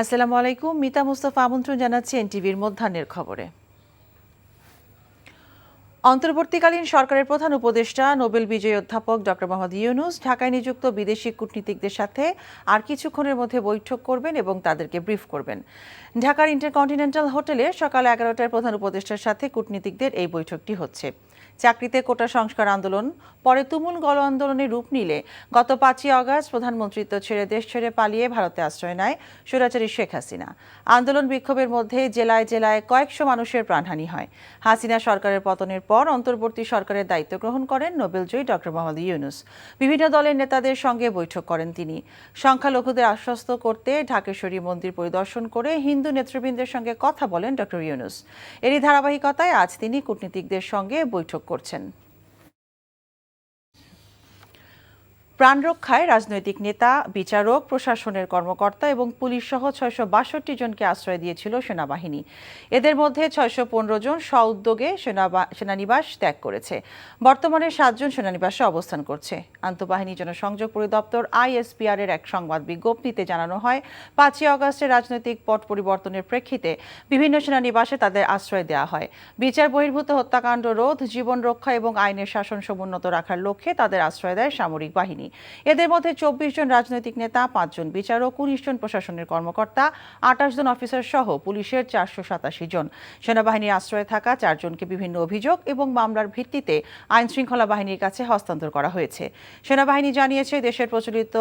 আসসালামু আলাইকুম। মিতা মুস্তাফা আমন্ত্রণ জানাচ্ছি এনটিভির মধ্যাহ্নের খবরে। অন্তর্বর্তীকালীন সরকারের প্রধান উপদেষ্টা নোবেল বিজয়ী অধ্যাপক ডক্টর মোহাম্মদ ইউনূস ঢাকায় নিযুক্ত বিদেশি কূটনীতিকদের সাথে আর কিছুক্ষণের মধ্যে বৈঠক করবেন এবং তাদেরকে ব্রিফ করবেন। ঢাকার ইন্টারকন্টিনেন্টাল হোটেলে সকাল 11টায় প্রধান উপদেষ্টার সাথে কূটনীতিকদের এই বৈঠকটি হচ্ছে। চাকরিতে কোটা সংস্কার আন্দোলন পরে তুমুল গণ আন্দোলনে রূপ নিলে গত 5ই আগস্ট প্রধানমন্ত্রিত্ব ছেড়ে দেশ ছেড়ে পালিয়ে ভারতে আশ্রয় নেয় স্বৈরাচারী শেখ হাসিনা। আন্দোলন বিক্ষোভের মধ্যে জেলায় জেলায় কয়েকশো মানুষের প্রাণহানি হয়। হাসিনা সরকারের পতনের পর অন্তর্বর্তী সরকারের দায়িত্ব গ্রহণ করেন নোবেলজয়ী ডক্টর মোহাম্মদ ইউনূস। বিভিন্ন দলের নেতাদের সঙ্গে বৈঠক করেন তিনি। সংখ্যালঘুদের আশ্বস্ত করতে ঢাকেশ্বরী মন্দির পরিদর্শন করে হিন্দু নেতৃবৃন্দের সঙ্গে কথা বলেন ডক্টর ইউনূস। এরই ধারাবাহিকতায় আজ তিনি কূটনীতিকদের সঙ্গে বৈঠক করছেন। প্রাণরক্ষায় রাজনৈতিক নেতা, বিচারক, প্রশাসনের কর্মকর্তা এবং পুলিশ সহ 662 জনকে আশ্রয় দিয়েছিল সেনাবাহিনী। এদের মধ্যে 615 জন স্ব-উদ্যোগে সেনানিবাস ত্যাগ করেছে। বর্তমানে 7 জন সেনানিবাসে অবস্থান করছে। আন্তঃবাহিনী জনসংযোগ পরিদপ্তর ISPR এর এক সংবাদ বিজ্ঞপ্তিতে জানানো হয়, 5ই আগস্টের রাজনৈতিক পট পরিবর্তনের প্রেক্ষিতে বিভিন্ন সেনানিবাসে তাদের আশ্রয় দেওয়া হয়। বিচার বহির্ভূত হত্যাকাণ্ড রোধ, জীবন রক্ষা এবং আইনের শাসন সমুন্নত রাখার লক্ষ্যে তাদের আশ্রয় দেয় সামরিক বাহিনী। এদের মধ্যে 24 জন রাজনৈতিক নেতা, 5 জন বিচারক, 19 জন প্রশাসনের কর্মকর্তা, 28 জন অফিসার সহ পুলিশের 487 জন। সেনাবাহিনীর আশ্রয়ে থাকা 4 জনকে বিভিন্ন অভিযোগ এবং মামলার ভিত্তিতে আইন শৃঙ্খলা বাহিনীর কাছে হস্তান্তর করা হয়েছে। সেনাবাহিনী জানিয়েছে, দেশের প্রচলিত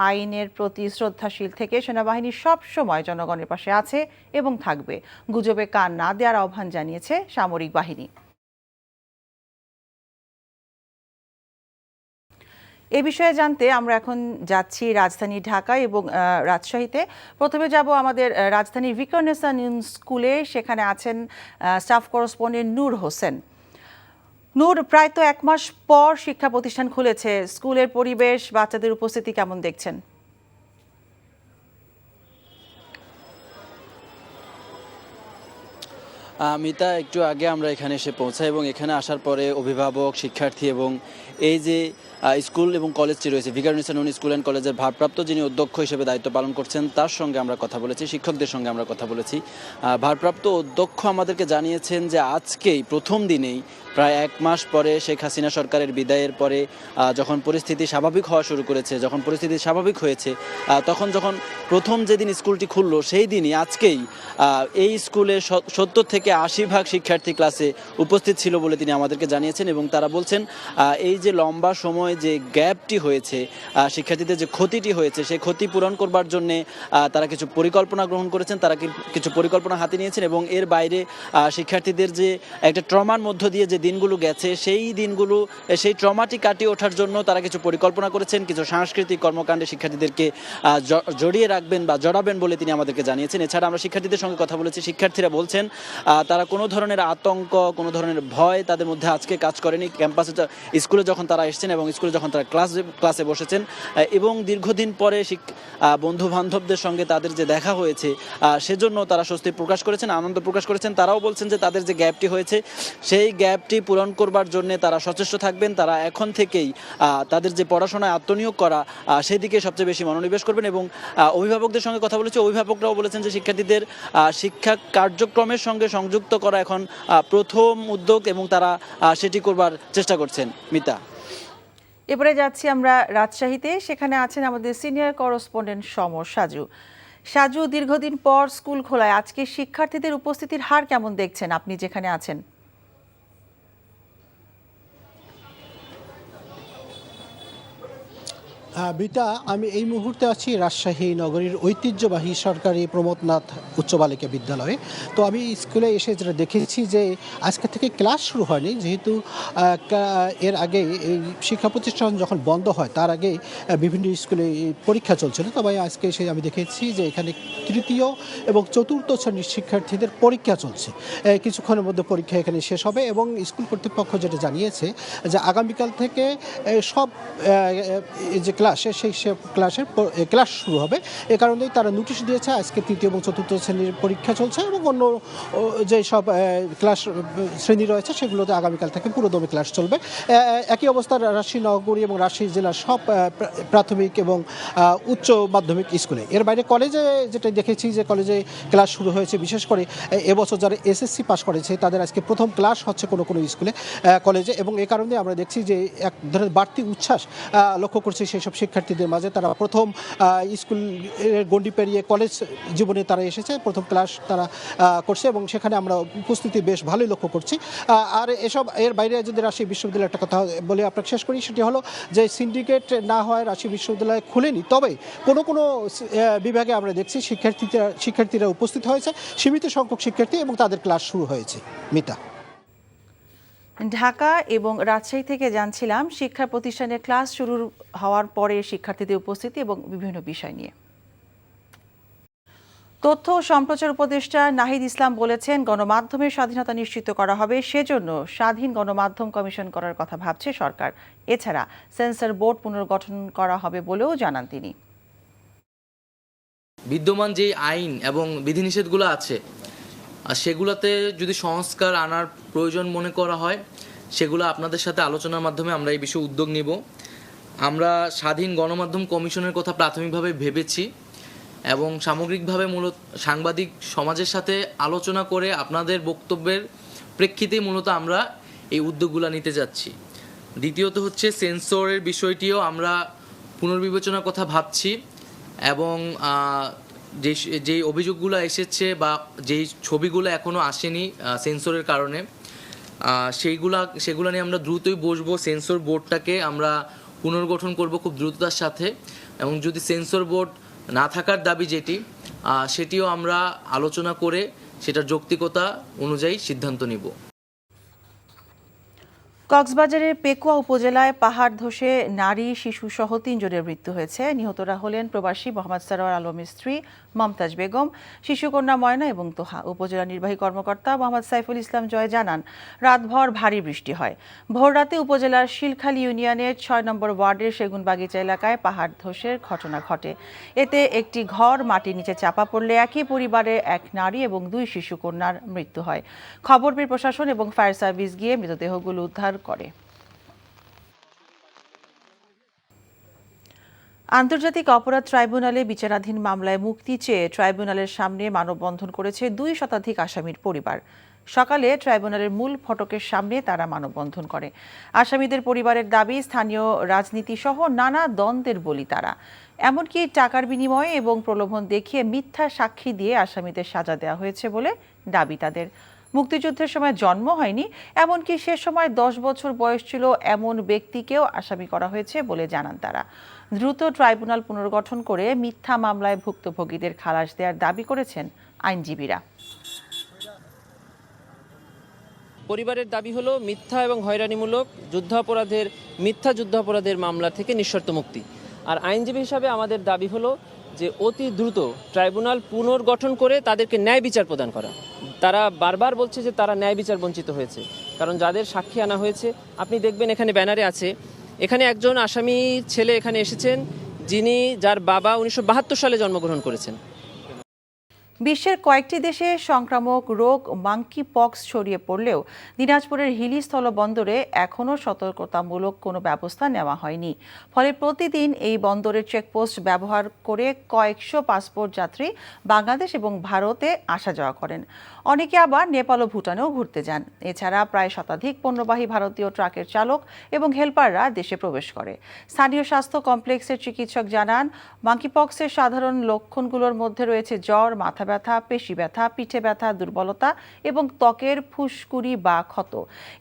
আইনের প্রতি শ্রদ্ধাশীল থেকে সেনাবাহিনী সব সময় জনগণের পাশে আছে এবং থাকবে। গুজবে কান না দেওয়ার আহ্বান জানিয়েছে সামরিক বাহিনী। এ বিষয়ে জানতে আমরা এখন যাচ্ছি রাজধানী ঢাকা এবং রাজশাহীতে। প্রথমে যাব আমাদের রাজধানীর ভিকারুননিসা স্কুলে। সেখানে আছেন স্টাফ করেসপন্ডেন্ট নূর হোসেন। নূর, প্রায় তো 1 মাস পর শিক্ষা প্রতিষ্ঠান খুলেছে, স্কুলের পরিবেশ, বাচ্চাদের উপস্থিতি কেমন দেখছেন? মিতা, একটু আগে আমরা এখানে এসে পৌঁছাই এবং এখানে আসার পরে অভিভাবক, শিক্ষার্থী এবং এই যে স্কুল এবং কলেজটি রয়েছে, ভিকারুননিসা নূন স্কুল অ্যান্ড কলেজের ভারপ্রাপ্ত যিনি অধ্যক্ষ হিসেবে দায়িত্ব পালন করছেন তার সঙ্গে আমরা কথা বলেছি, শিক্ষকদের সঙ্গে আমরা কথা বলেছি। ভারপ্রাপ্ত অধ্যক্ষ আমাদেরকে জানিয়েছেন যে আজকেই প্রথম দিনেই প্রায় 1 মাস পরে শেখ হাসিনা সরকারের বিদায়ের পরে যখন পরিস্থিতি স্বাভাবিক হওয়া শুরু করেছে, যখন পরিস্থিতি স্বাভাবিক হয়েছে, যখন প্রথম যেদিন স্কুলটি খুললো সেই দিনই আজকেই এই স্কুলে 70 থেকে 80% শিক্ষার্থী ক্লাসে উপস্থিত ছিল বলে তিনি আমাদেরকে জানিয়েছেন। এবং তারা বলছেন এই যে লম্বা সময় যে গ্যাপটি হয়েছে, শিক্ষার্থীদের যে ক্ষতিটি হয়েছে, সেই ক্ষতি পূরণ করবার জন্যে তারা কিছু পরিকল্পনা গ্রহণ করেছেন, তারা কিছু পরিকল্পনা হাতে নিয়েছেন এবং এর বাইরে শিক্ষার্থীদের যে একটা ট্রমার মধ্য দিয়ে যে দিনগুলো গেছে সেই ট্রমাটি কাটিয়ে ওঠার জন্য তারা কিছু পরিকল্পনা করেছেন, কিছু সাংস্কৃতিক কর্মকাণ্ডে শিক্ষার্থীদেরকে জড়িয়ে রাখবেন বা জড়াবেন বলে তিনি আমাদেরকে জানিয়েছেন। এছাড়া আমরা শিক্ষার্থীদের সঙ্গে কথা বলেছি, শিক্ষার্থীরা বলছেন তারা কোনো ধরনের আতঙ্ক, কোনো ধরনের ভয় তাদের মধ্যে আজকে কাজ করেনি। ক্যাম্পাসে স্কুলে যখন তারা এসেছেন এবং স্কুলে যখন তারা ক্লাসে বসেছেন এবং দীর্ঘদিন পরে বন্ধু বান্ধবদের সঙ্গে তাদের যে দেখা হয়েছে সেজন্য তারা স্বস্তি প্রকাশ করেছেন, আনন্দ প্রকাশ করেছেন। তারাও বলছেন যে তাদের যে গ্যাপটি হয়েছে সেই গ্যাপটি পূরণ করবার জন্য তারা সচেষ্ট থাকবেন। তারা এখন থেকেই তাদের যে পড়াশোনায় আত্মনিয়োগ করা সেদিকে সবচেয়ে বেশি মনোনিবেশ করবেন। এবং অভিভাবকদের সঙ্গে কথা বলেছে, অভিভাবকরাও বলেছেন যে শিক্ষার্থীদের শিক্ষা কার্যক্রমের সঙ্গে সংযুক্ত করা এখন প্রথম উদ্যোগ এবং তারা সেটি করবার চেষ্টা করছেন। মিতা, এবারে যাচ্ছি আমরা রাজশাহীতে। সেখানে আছেন আমাদের সিনিয়র করেসপন্ডেন্ট সমর সাজু। সাজু, দীর্ঘদিন পর স্কুল খোলায় আজকে শিক্ষার্থীদের উপস্থিতির হার কেমন দেখছেন আপনি যেখানে আছেন? বিতা, আমি এই মুহূর্তে আছি রাজশাহী নগরীর ঐতিহ্যবাহী সরকারি প্রমথনাথ উচ্চ বালিকা বিদ্যালয়ে। তো আমি স্কুলে এসে যেটা দেখেছি যে আজকে থেকে ক্লাস শুরু হয়নি, যেহেতু এর আগে এই শিক্ষা প্রতিষ্ঠান যখন বন্ধ হয় তার আগে বিভিন্ন স্কুলে পরীক্ষা চলছিল। তবে আজকে এসে আমি দেখেছি যে এখানে তৃতীয় এবং চতুর্থ শ্রেণীর শিক্ষার্থীদের পরীক্ষা চলছে। কিছুক্ষণের মধ্যে পরীক্ষা এখানে শেষ হবে এবং স্কুল কর্তৃপক্ষ যেটা জানিয়েছে যে আগামীকাল থেকে সব যে ক্লাস ক্লাস সেই ক্লাস শুরু হবে। এ কারণেই তারা নোটিশ দিয়েছে। আজকে তৃতীয় এবং চতুর্থ শ্রেণীর পরীক্ষা চলছে এবং অন্য যে সব ক্লাস শ্রেণী রয়েছে সেগুলোতে আগামীকাল থেকে পুরোদমে ক্লাস চলবে। একই অবস্থা রাজশাহী নগরী এবং রাজশাহী জেলার সব প্রাথমিক এবং উচ্চ মাধ্যমিক স্কুলে। এর বাইরে কলেজে যেটা দেখেছি যে কলেজে ক্লাস শুরু হয়েছে, বিশেষ করে এবছর যারা এসএসসি পাস করেছে তাদের আজকে প্রথম ক্লাস হচ্ছে কোনো কোনো স্কুলে কলেজে, এবং এ কারণে আমরা দেখছি যে এক ধরনের বাড়তি উচ্ছ্বাস লক্ষ্য করছি সেই সব শিক্ষার্থীদের মাঝে। তারা প্রথম স্কুলের গণ্ডি পেরিয়ে কলেজ জীবনে তারা এসেছে, প্রথম ক্লাস তারা করছে এবং সেখানে আমরা উপস্থিতি বেশ ভালোই লক্ষ্য করছি। আর এর বাইরে যদি রাজশাহী বিশ্ববিদ্যালয়ের একটা কথা বলে আপনাকে শেষ করি, সেটি হলো যে সিন্ডিকেট না হয় রাজশাহী বিশ্ববিদ্যালয় খুলেনি, তবে কোনো কোনো বিভাগে আমরা দেখছি শিক্ষার্থীরা উপস্থিত হয়েছে, সীমিত সংখ্যক শিক্ষার্থী, এবং তাদের ক্লাস শুরু হয়েছে। মিতা। ঢাকা এবং রাজশাহী থেকে জানছিলাম শিক্ষা প্রতিষ্ঠানের ক্লাস শুরু হওয়ার পরে শিক্ষার্থীদের উপস্থিতি এবং বিভিন্ন বিষয় নিয়ে। তথ্য ও সম্প্রচার উপদেষ্টা নাহিদ ইসলাম বলেছেন, গণমাধ্যমের স্বাধীনতা নিশ্চিত করা হবে, সেজন্য স্বাধীন গণমাধ্যম কমিশন করার কথা ভাবছে সরকার। এছাড়া সেন্সর বোর্ড পুনর্গঠন করা হবে বলেও জানান তিনি। বিদ্যমান যে আইন এবং বিধিনিষেধগুলো আছে সেগুলোতে যদি সংস্কার আনার প্রয়োজন মনে করা হয়, সেগুলো আপনাদের সাথে আলোচনার মাধ্যমে আমরা এই বিষয়ে উদ্যোগ নিব। আমরা স্বাধীন গণমাধ্যম কমিশনের কথা প্রাথমিকভাবে ভেবেছি এবং সামগ্রিকভাবে মূলত সাংবাদিক সমাজের সাথে আলোচনা করে আপনাদের বক্তব্যের প্রেক্ষিতেই মূলত আমরা এই উদ্যোগগুলো নিতে যাচ্ছি। দ্বিতীয়ত হচ্ছে সেন্সরের বিষয়টিও আমরা পুনর্বিবেচনার কথা ভাবছি এবং যেই অভিযোগগুলো এসেছে বা যেই ছবিগুলো এখনও আসেনি সেন্সরের কারণে, সেগুলো নিয়ে আমরা দ্রুতই বসবো। সেন্সর বোর্ডটাকে আমরা পুনর্গঠন করব খুব দ্রুততার সাথে, এবং যদি সেন্সর বোর্ড না থাকার দাবি সেটিও আমরা আলোচনা করে সেটার যৌক্তিকতা অনুযায়ী সিদ্ধান্ত নিব। কক্সবাজারের পেকুয়া উপজেলায় পাহাড় ধসে নারী শিশু সহ ৩ জনের মৃত্যু হয়েছে। নিহতরা হলেন প্রবাসী মোহাম্মদ সরোয়ার আলমের স্ত্রী মমতাজ বেগম, শিশুকন্যা ময়না এবং তোহা। উপজেলা নির্বাহী কর্মকর্তা মোহাম্মদ সাইফুল ইসলাম জয় জানান, রাতভর ভারী বৃষ্টি হয়। ভোররাতে উপজেলার শিলখালী ইউনিয়নের ৬ নম্বর ওয়ার্ডের সেগুনবাগিচা এলাকায় পাহাড় ধসের ঘটনা ঘটে। এতে একটি ঘর মাটির নিচে চাপা পড়লে একই পরিবারের এক নারী এবং ২ শিশুকন্যার মৃত্যু হয়। খবর পেয়ে প্রশাসন এবং ফায়ার সার্ভিস গিয়ে মৃতদেহগুলো উদ্ধার করে। আন্তর্জাতিক অপরাধ ট্রাইব্যুনালে বিচারাধীন মামলায় মুক্তি চেয়ে ট্রাইব্যুনালের সামনে মানববন্ধন করেছে ২ শতাধিক আসামির পরিবার। সকালে ট্রাইব্যুনালের মূল ফটকের সামনে তারা মানববন্ধন করে। আসামিদের পরিবারের দাবি, স্থানীয় রাজনীতি সহ নানা দ্বন্দ্বের বলি তারা। এমনকি টাকার বিনিময়ে এবং প্রলোভন দেখিয়ে মিথ্যা সাক্ষী দিয়ে আসামিদের সাজা দেওয়া হয়েছে বলে দাবি তাদের। মুক্তিযুদ্ধের সময় জন্ম হয়নি, এমনকি সে সময় ১০ বছর বয়স ছিল এমন ব্যক্তিকেও আসামি করা হয়েছে বলে জানান তারা। দ্রুত ট্রাইব্যুনাল পুনর্গঠন করে মিথ্যা মামলায় ভুক্তভোগীদের খালাস দেওয়ার দাবি করেছেন আইনজীবীরা। পরিবারের দাবি হলো মিথ্যা এবং হয়রানিমূলক মিথ্যা যুদ্ধাপরাধের মামলা থেকে নিঃশর্ত মুক্তি। আর আইনজীবী হিসাবে আমাদের দাবি হলো যে অতি দ্রুত ট্রাইব্যুনাল পুনর্গঠন করে তাদেরকে ন্যায় বিচার প্রদান করা। তারা বারবার বলছে যে তারা ন্যায় বিচার বঞ্চিত হয়েছে, কারণ যাদের সাক্ষী আনা হয়েছে, আপনি দেখবেন এখানে ব্যানারে আছে, এখানে একজন আসামি ছেলে এখানে এসেছেন যার বাবা ১৯৭২ সালে জন্মগ্রহণ করেছেন। বিশ্বের কয়েকটি দেশে সংক্রামক রোগ মাঙ্কি পক্স ছড়িয়ে পড়লেও দিনাজপুরের হিলি স্থলবন্দরে এখনও সতর্কতামূলক কোনো ব্যবস্থা নেওয়া হয়নি। ফলে প্রতিদিন এই বন্দরের চেকপোস্ট ব্যবহার করে কয়েকশো পাসপোর্ট যাত্রী বাংলাদেশ এবং ভারতে আসা যাওয়া করেন। অনেকে আবার নেপাল ও ভুটানেও ঘুরতে যান। এছাড়া প্রায় শতাধিক পণ্যবাহী ভারতীয় ট্রাকের চালক এবং হেলপাররা দেশে প্রবেশ করে। স্থানীয় স্বাস্থ্য কমপ্লেক্সের চিকিৎসক জানান, মাঙ্কিপক্সের সাধারণ লক্ষণগুলোর মধ্যে রয়েছে জ্বর, মাথা ব্যথা, পেশি ব্যথা, পিঠে ব্যথা, দুর্বলতা এবং ত্বকের ফুসকুড়ি বা ক্ষত।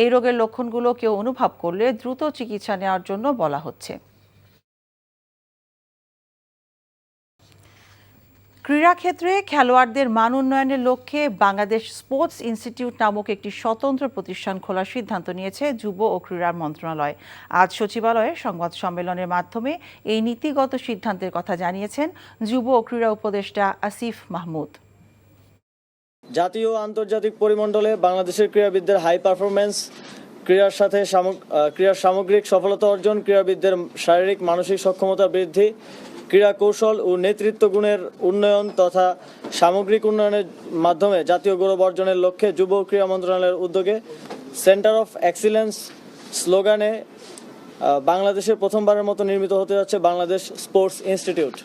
এই রোগের লক্ষণগুলো কেউ অনুভব করলে দ্রুত চিকিৎসা নেওয়ার জন্য বলা হচ্ছে। ক্রীড়াক্ষেত্রে খেলোয়াড়দের মান উন্নয়নের লক্ষ্যে বাংলাদেশ স্পোর্টস ইনস্টিটিউট নামক একটি স্বতন্ত্র প্রতিষ্ঠান খোলার সিদ্ধান্ত নিয়েছে যুব ও ক্রীড়া মন্ত্রণালয়। আজ সচিবালয়ে সংবাদ সম্মেলনের মাধ্যমে এই নীতিগত সিদ্ধান্তের কথা জানিয়েছেন যুব ও ক্রীড়া উপদেষ্টা আসিফ মাহমুদ। জাতীয় ও আন্তর্জাতিক পরিমণ্ডলে বাংলাদেশের ক্রীড়াবিদদের হাই পারফরম্যান্স ক্রীড়ার সাথে ক্রীড়ার সামগ্রিক সফলতা অর্জন, ক্রীড়াবিদদের শারীরিক মানসিক সক্ষমতা বৃদ্ধি, ক্রীড়া কৌশল ও নেতৃত্ব গুণের উন্নয়ন তথা সামগ্রিক উন্নয়নের মাধ্যমে জাতীয় গৌরব অর্জনের লক্ষ্যে যুব ক্রীড়া মন্ত্রণালয়ের উদ্যোগে সেন্টার অফ এক্সিলেন্স স্লোগানে বাংলাদেশের প্রথমবারের মতো নির্মিত হতে যাচ্ছে বাংলাদেশ স্পোর্টস ইনস্টিটিউট।